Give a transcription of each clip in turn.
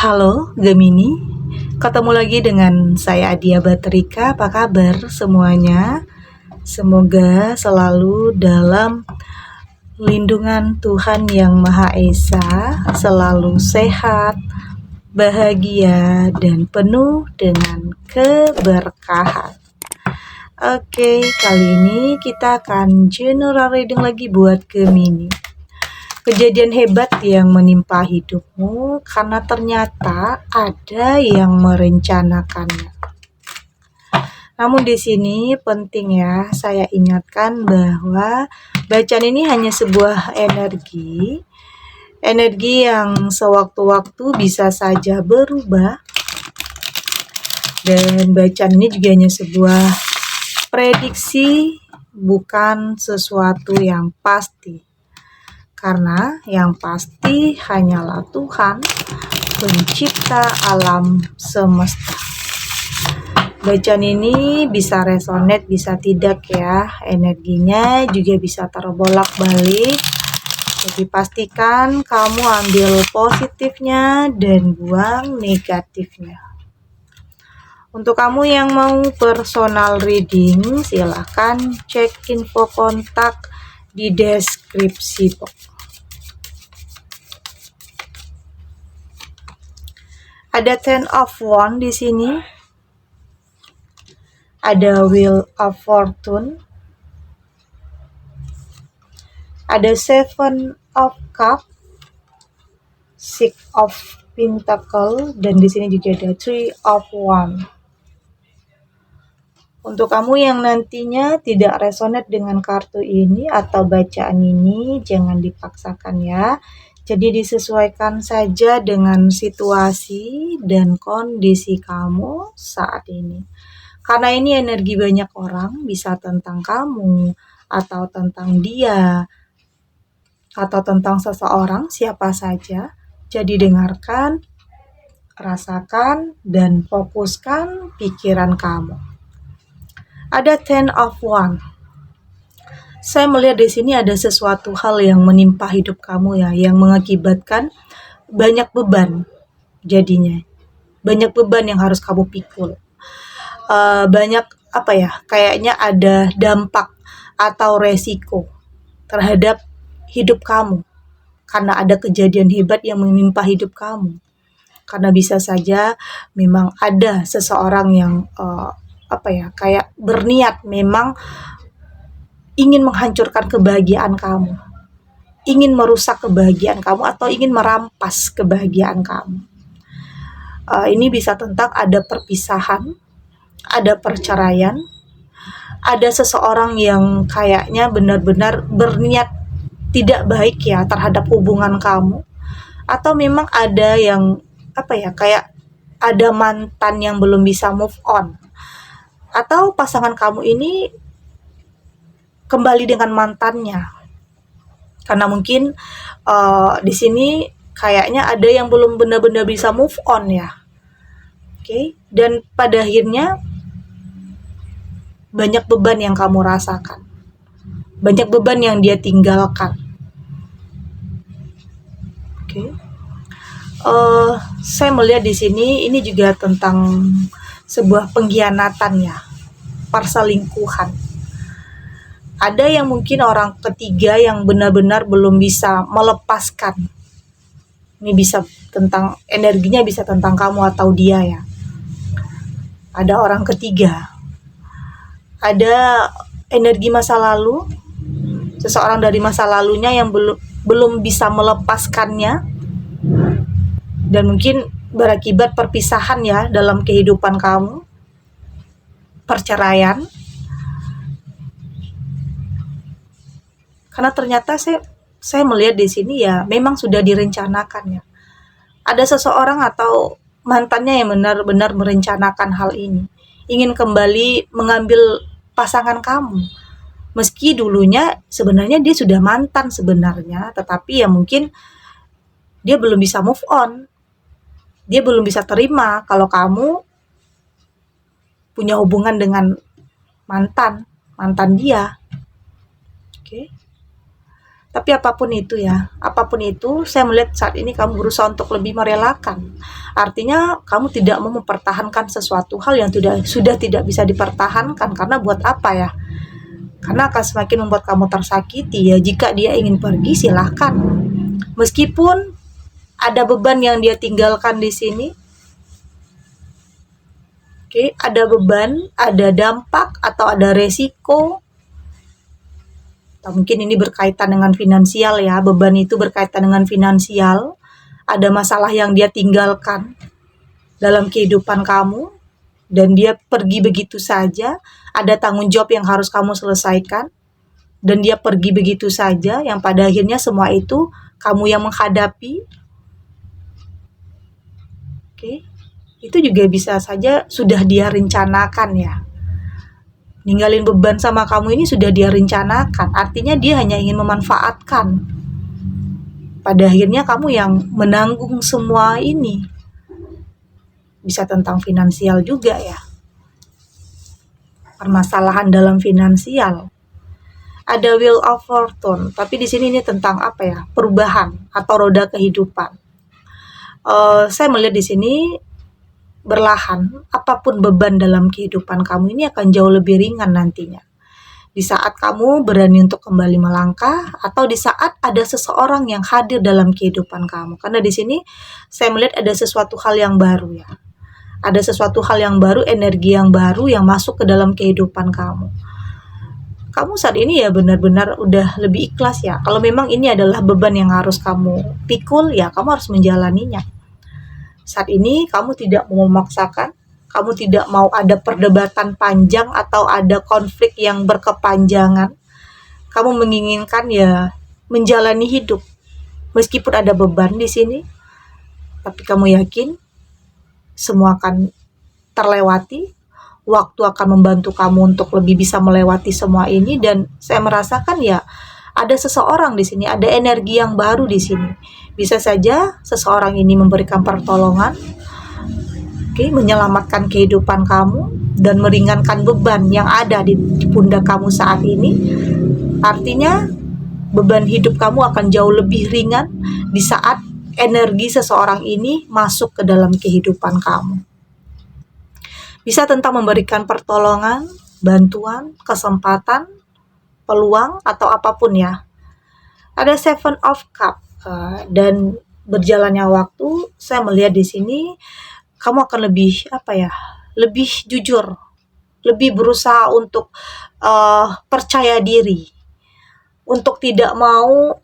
Halo Gemini, ketemu lagi dengan saya Adia Baterika. Apa kabar semuanya? Semoga selalu dalam lindungan Tuhan Yang Maha Esa, selalu sehat, bahagia, dan penuh dengan keberkahan. Oke, kali ini kita akan general reading lagi buat Gemini. Kejadian hebat yang menimpa hidupmu karena ternyata ada yang merencanakannya. Namun di sini penting ya, saya ingatkan bahwa bacaan ini hanya sebuah energi yang sewaktu-waktu bisa saja berubah, dan bacaan ini juga hanya sebuah prediksi, bukan sesuatu yang pasti. Karena yang pasti hanyalah Tuhan, pencipta alam semesta. Bacaan ini bisa resonate, bisa tidak ya. Energinya juga bisa terbolak-balik. Jadi pastikan kamu ambil positifnya dan buang negatifnya. Untuk kamu yang mau personal reading, silahkan cek info kontak di deskripsi box. Ada Ten of Wands di sini. Ada Wheel of Fortune. Ada Seven of Cups, Six of Pentacles, dan di sini juga ada Three of Wands. Untuk kamu yang nantinya tidak resonate dengan kartu ini atau bacaan ini, jangan dipaksakan ya. Jadi disesuaikan saja dengan situasi dan kondisi kamu saat ini. Karena ini energi banyak orang, bisa tentang kamu, atau tentang dia, atau tentang seseorang, siapa saja. Jadi dengarkan, rasakan, dan fokuskan pikiran kamu. Ada Ten of Wands. Saya melihat di sini ada sesuatu hal yang menimpa hidup kamu ya, yang mengakibatkan banyak beban jadinya. Banyak beban yang harus kamu pikul. Banyak kayaknya ada dampak atau resiko terhadap hidup kamu. Karena ada kejadian hebat yang menimpa hidup kamu. Karena bisa saja memang ada seseorang yang kayak berniat memang ingin menghancurkan kebahagiaan kamu, ingin merusak kebahagiaan kamu, atau ingin merampas kebahagiaan kamu. Ini bisa tentang ada perpisahan, ada perceraian, ada seseorang yang kayaknya benar-benar berniat tidak baik ya terhadap hubungan kamu, atau memang ada yang kayak ada mantan yang belum bisa move on, atau pasangan kamu ini kembali dengan mantannya. Karena mungkin di sini kayaknya ada yang belum benar-benar bisa move on ya. Oke, dan pada akhirnya banyak beban yang kamu rasakan. Banyak beban yang dia tinggalkan. Oke. Saya melihat di sini ini juga tentang sebuah pengkhianatan ya, perselingkuhan. Ada yang mungkin orang ketiga yang benar-benar belum bisa melepaskan. Ini bisa tentang energinya, bisa tentang kamu atau dia ya. Ada orang ketiga. Ada energi masa lalu, seseorang dari masa lalunya yang belum bisa melepaskannya, dan mungkin berakibat perpisahan ya dalam kehidupan kamu, perceraian. Karena ternyata saya melihat di sini ya memang sudah direncanakan ya. Ada seseorang atau mantannya yang benar-benar merencanakan hal ini, ingin kembali mengambil pasangan kamu. Meski dulunya sebenarnya dia sudah mantan sebenarnya, tetapi ya mungkin dia belum bisa move on. Dia belum bisa terima kalau kamu punya hubungan dengan mantan dia. Oke. Tapi apapun itu ya, apapun itu, saya melihat saat ini kamu berusaha untuk lebih merelakan. Artinya kamu tidak mau mempertahankan sesuatu hal yang sudah tidak bisa dipertahankan, karena buat apa ya? Karena akan semakin membuat kamu tersakiti ya. Jika dia ingin pergi, silahkan. Meskipun ada beban yang dia tinggalkan di sini, oke, ada beban, ada dampak, atau ada resiko. Atau mungkin ini berkaitan dengan finansial ya, beban itu berkaitan dengan finansial, ada masalah yang dia tinggalkan dalam kehidupan kamu, dan dia pergi begitu saja, ada tanggung jawab yang harus kamu selesaikan, dan dia pergi begitu saja, yang pada akhirnya semua itu kamu yang menghadapi. Oke, itu juga bisa saja sudah dia rencanakan ya. Ninggalin beban sama kamu ini sudah dia rencanakan, artinya dia hanya ingin memanfaatkan. Pada akhirnya kamu yang menanggung semua ini. Bisa tentang finansial juga ya. Permasalahan dalam finansial. Ada wheel of fortune, tapi di sini ini tentang apa ya? Perubahan atau roda kehidupan. Saya melihat di sini berlahan, apapun beban dalam kehidupan kamu ini akan jauh lebih ringan nantinya. Di saat kamu berani untuk kembali melangkah, atau di saat ada seseorang yang hadir dalam kehidupan kamu. Karena di sini saya melihat ada sesuatu hal yang baru ya. Ada sesuatu hal yang baru, energi yang baru yang masuk ke dalam kehidupan kamu. Kamu saat ini ya benar-benar udah lebih ikhlas ya. Kalau memang ini adalah beban yang harus kamu pikul ya, kamu harus menjalaninya. Saat ini kamu tidak mau memaksakan, kamu tidak mau ada perdebatan panjang atau ada konflik yang berkepanjangan. Kamu menginginkan ya menjalani hidup. Meskipun ada beban di sini, tapi kamu yakin semua akan terlewati. Waktu akan membantu kamu untuk lebih bisa melewati semua ini, dan saya merasakan ya ada seseorang di sini, ada energi yang baru di sini. Bisa saja seseorang ini memberikan pertolongan, menyelamatkan kehidupan kamu dan meringankan beban yang ada di pundak kamu saat ini. Artinya beban hidup kamu akan jauh lebih ringan di saat energi seseorang ini masuk ke dalam kehidupan kamu. Bisa tentang memberikan pertolongan, bantuan, kesempatan, peluang, atau apapun ya. Ada Seven of Cup, dan berjalannya waktu, saya melihat di sini kamu akan lebih lebih jujur, lebih berusaha untuk percaya diri, untuk tidak mau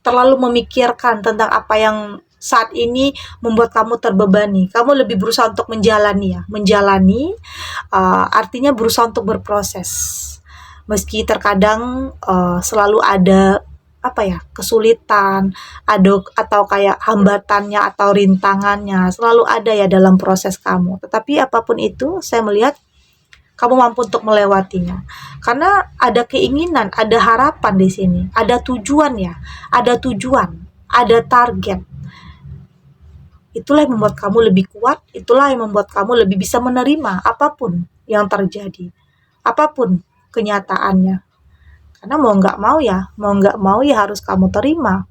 terlalu memikirkan tentang apa yang saat ini membuat kamu terbebani. Kamu lebih berusaha untuk menjalani ya, artinya berusaha untuk berproses. Meski terkadang selalu ada kesulitan, atau kayak hambatannya atau rintangannya, selalu ada ya dalam proses kamu. Tetapi apapun itu, saya melihat kamu mampu untuk melewatinya. Karena ada keinginan, ada harapan di sini, ada tujuan ya, ada target. Itulah yang membuat kamu lebih kuat, itulah yang membuat kamu lebih bisa menerima apapun yang terjadi, apapun kenyataannya. Karena mau nggak mau ya harus kamu terima.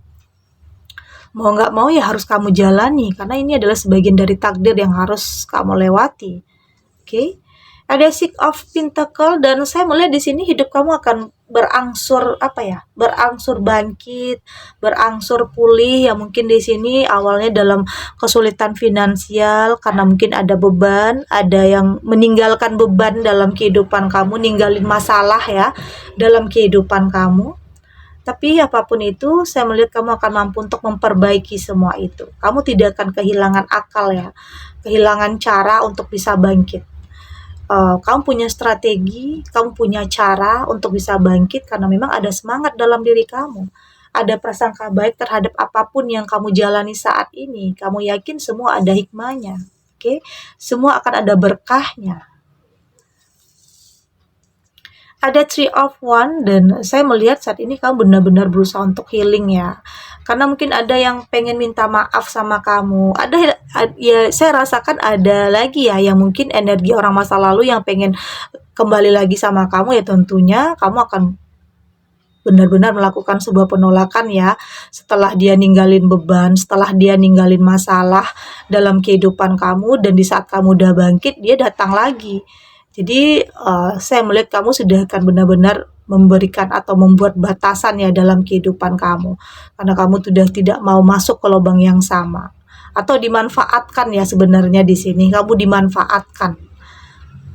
Mau nggak mau ya harus kamu jalani, karena ini adalah sebagian dari takdir yang harus kamu lewati. Oke? Ada Six of Pentacle, dan saya melihat di sini hidup kamu akan berangsur bangkit, berangsur pulih ya. Mungkin di sini awalnya dalam kesulitan finansial karena mungkin ada beban, ada yang meninggalkan beban dalam kehidupan kamu, ninggalin masalah ya dalam kehidupan kamu. Tapi apapun itu, saya melihat kamu akan mampu untuk memperbaiki semua itu. Kamu tidak akan kehilangan akal ya, kehilangan cara untuk bisa bangkit. Kamu punya strategi, kamu punya cara untuk bisa bangkit karena memang ada semangat dalam diri kamu. Ada prasangka baik terhadap apapun yang kamu jalani saat ini. Kamu yakin semua ada hikmahnya. Oke? Semua akan ada berkahnya. Ada Three of Wands, dan saya melihat saat ini kamu benar-benar berusaha untuk healing ya. Karena mungkin ada yang pengen minta maaf sama kamu. Ya, saya rasakan ada lagi ya yang mungkin energi orang masa lalu yang pengen kembali lagi sama kamu ya. Tentunya kamu akan benar-benar melakukan sebuah penolakan ya, setelah dia ninggalin beban, setelah dia ninggalin masalah dalam kehidupan kamu, dan di saat kamu udah bangkit, dia datang lagi. Jadi saya melihat kamu sudah akan benar-benar memberikan atau membuat batasan ya dalam kehidupan kamu, karena kamu sudah tidak mau masuk ke lubang yang sama atau dimanfaatkan ya. Sebenarnya di sini kamu dimanfaatkan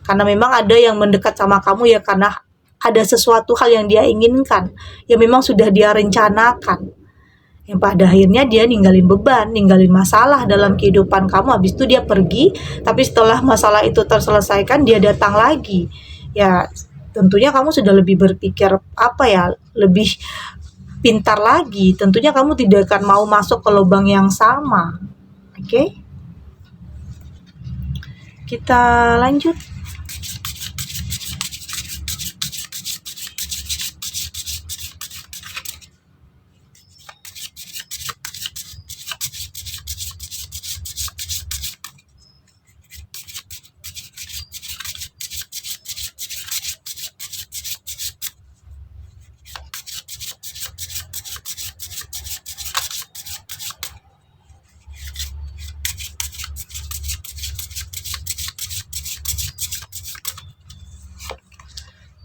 karena memang ada yang mendekat sama kamu ya, karena ada sesuatu hal yang dia inginkan, yang memang sudah dia rencanakan. Yang pada akhirnya dia ninggalin beban, ninggalin masalah dalam kehidupan kamu, habis itu dia pergi, tapi setelah masalah itu terselesaikan, dia datang lagi. Ya, tentunya kamu sudah lebih berpikir, lebih pintar lagi. Tentunya kamu tidak akan mau masuk ke lubang yang sama. Oke? Kita lanjut.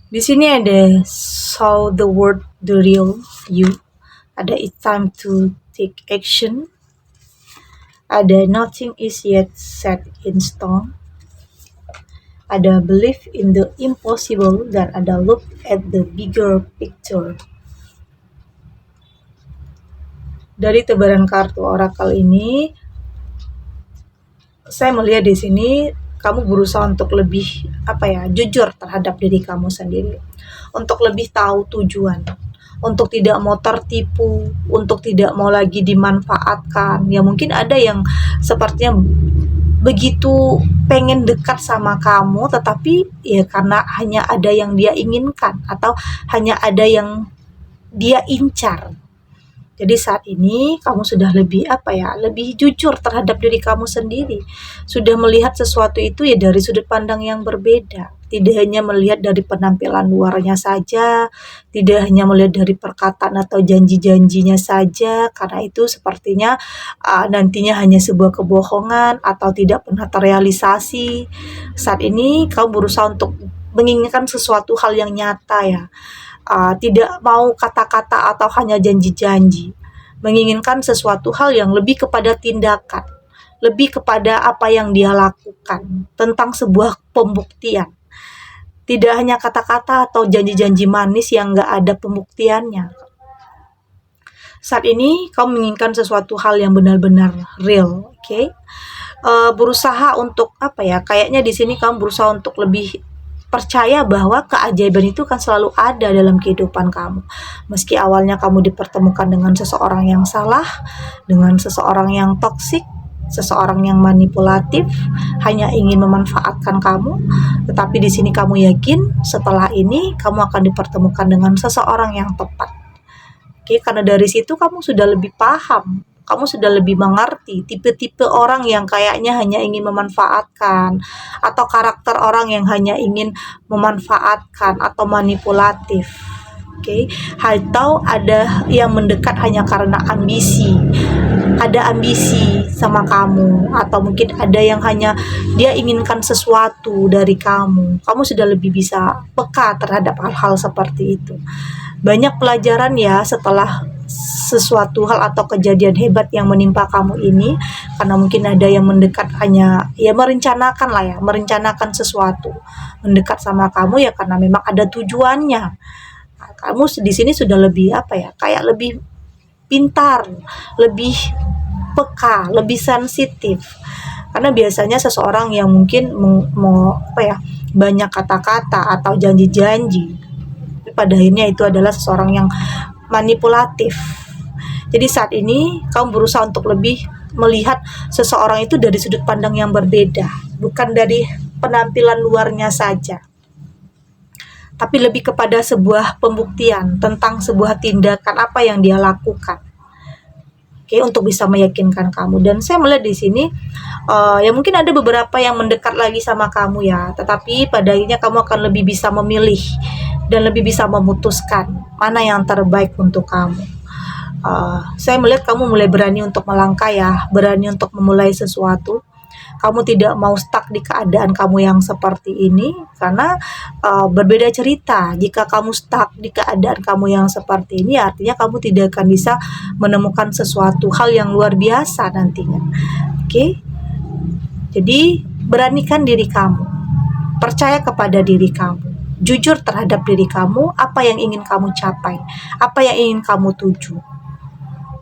Di sini ada saw the word the real you, ada it's time to take action, ada nothing is yet set in stone, ada believe in the impossible, dan ada look at the bigger picture. Dari tebaran kartu oracle ini, saya melihat di sini kamu berusaha untuk lebih jujur terhadap diri kamu sendiri, untuk lebih tahu tujuan, untuk tidak mau tertipu, untuk tidak mau lagi dimanfaatkan. Ya mungkin ada yang sepertinya begitu pengen dekat sama kamu, tetapi ya karena hanya ada yang dia inginkan atau hanya ada yang dia incar. Jadi saat ini kamu sudah lebih lebih jujur terhadap diri kamu sendiri. Sudah melihat sesuatu itu ya dari sudut pandang yang berbeda. Tidak hanya melihat dari penampilan luarnya saja, tidak hanya melihat dari perkataan atau janji-janjinya saja, karena itu sepertinya nantinya hanya sebuah kebohongan atau tidak pernah terrealisasi. Saat ini kamu berusaha untuk menginginkan sesuatu hal yang nyata ya. Tidak mau kata-kata atau hanya janji-janji, menginginkan sesuatu hal yang lebih kepada tindakan, lebih kepada apa yang dia lakukan, tentang sebuah pembuktian. Tidak hanya kata-kata atau janji-janji manis yang gak ada pembuktiannya. Saat ini kamu menginginkan sesuatu hal yang benar-benar real, oke? Berusaha untuk kayaknya di sini kamu berusaha untuk lebih percaya bahwa keajaiban itu kan selalu ada dalam kehidupan kamu. Meski awalnya kamu dipertemukan dengan seseorang yang salah, dengan seseorang yang toksik, seseorang yang manipulatif, hanya ingin memanfaatkan kamu, tetapi di sini kamu yakin setelah ini kamu akan dipertemukan dengan seseorang yang tepat. Oke, karena dari situ kamu sudah lebih paham, kamu sudah lebih mengerti tipe-tipe orang yang kayaknya hanya ingin memanfaatkan, atau karakter orang yang hanya ingin memanfaatkan atau manipulatif. Oke, atau ada yang mendekat hanya karena ambisi. Ada ambisi sama kamu, atau mungkin ada yang hanya dia inginkan sesuatu dari kamu. Kamu sudah lebih bisa peka terhadap hal-hal seperti itu. Banyak pelajaran ya setelah sesuatu hal atau kejadian hebat yang menimpa kamu ini, karena mungkin ada yang mendekat hanya merencanakan sesuatu, mendekat sama kamu ya karena memang ada tujuannya. Nah, kamu di sini sudah lebih lebih pintar, lebih peka, lebih sensitif, karena biasanya seseorang yang mungkin banyak kata-kata atau janji-janji, pada akhirnya itu adalah seseorang yang manipulatif. Jadi saat ini kamu berusaha untuk lebih melihat seseorang itu dari sudut pandang yang berbeda, bukan dari penampilan luarnya saja, tapi lebih kepada sebuah pembuktian tentang sebuah tindakan apa yang dia lakukan. Oke, untuk bisa meyakinkan kamu. Dan saya melihat di sini ya mungkin ada beberapa yang mendekat lagi sama kamu ya, tetapi pada akhirnya kamu akan lebih bisa memilih dan lebih bisa memutuskan mana yang terbaik untuk kamu. Saya melihat kamu mulai berani untuk melangkah ya, berani untuk memulai sesuatu. Kamu tidak mau stuck di keadaan kamu yang seperti ini, karena berbeda cerita. Jika kamu stuck di keadaan kamu yang seperti ini, artinya kamu tidak akan bisa menemukan sesuatu hal yang luar biasa nantinya. Oke? Jadi beranikan diri kamu, percaya kepada diri kamu, jujur terhadap diri kamu, apa yang ingin kamu capai, apa yang ingin kamu tuju.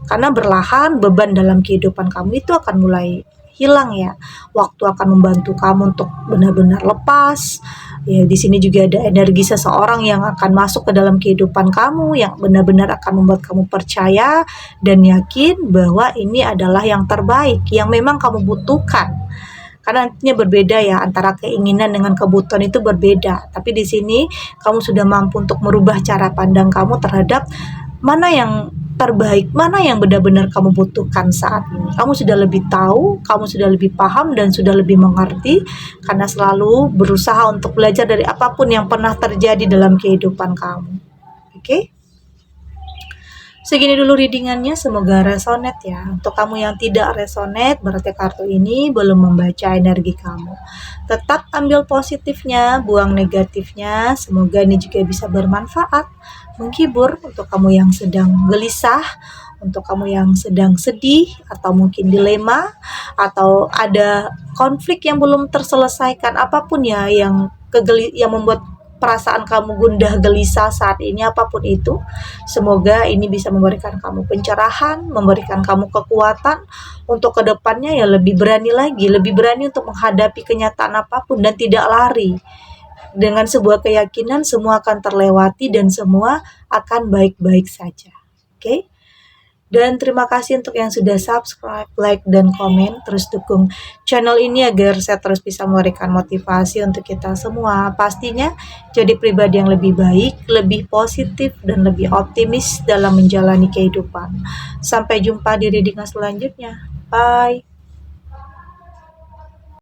Karena berlahan beban dalam kehidupan kamu itu akan mulai hilang ya. Waktu akan membantu kamu untuk benar-benar lepas. Ya, di sini juga ada energi seseorang yang akan masuk ke dalam kehidupan kamu, yang benar-benar akan membuat kamu percaya dan yakin bahwa ini adalah yang terbaik, yang memang kamu butuhkan. Karena nantinya berbeda ya, antara keinginan dengan kebutuhan itu berbeda. Tapi di sini kamu sudah mampu untuk merubah cara pandang kamu terhadap mana yang terbaik, mana yang benar-benar kamu butuhkan saat ini. Kamu sudah lebih tahu, kamu sudah lebih paham dan sudah lebih mengerti, karena selalu berusaha untuk belajar dari apapun yang pernah terjadi dalam kehidupan kamu. Oke? Segini dulu readingannya, semoga resonate ya. Untuk kamu yang tidak resonate, berarti kartu ini belum membaca energi kamu. Tetap ambil positifnya, buang negatifnya. Semoga ini juga bisa bermanfaat, menghibur untuk kamu yang sedang gelisah, untuk kamu yang sedang sedih, atau mungkin dilema, atau ada konflik yang belum terselesaikan, apapun ya yang membuat perasaan kamu gundah gelisah saat ini, apapun itu. Semoga ini bisa memberikan kamu pencerahan, memberikan kamu kekuatan untuk kedepannya ya lebih berani lagi, lebih berani untuk menghadapi kenyataan apapun dan tidak lari. Dengan sebuah keyakinan semua akan terlewati dan semua akan baik-baik saja. Oke? Dan terima kasih untuk yang sudah subscribe, like, dan komen. Terus dukung channel ini agar saya terus bisa memberikan motivasi untuk kita semua. Pastinya jadi pribadi yang lebih baik, lebih positif, dan lebih optimis dalam menjalani kehidupan. Sampai jumpa di readingan selanjutnya. Bye!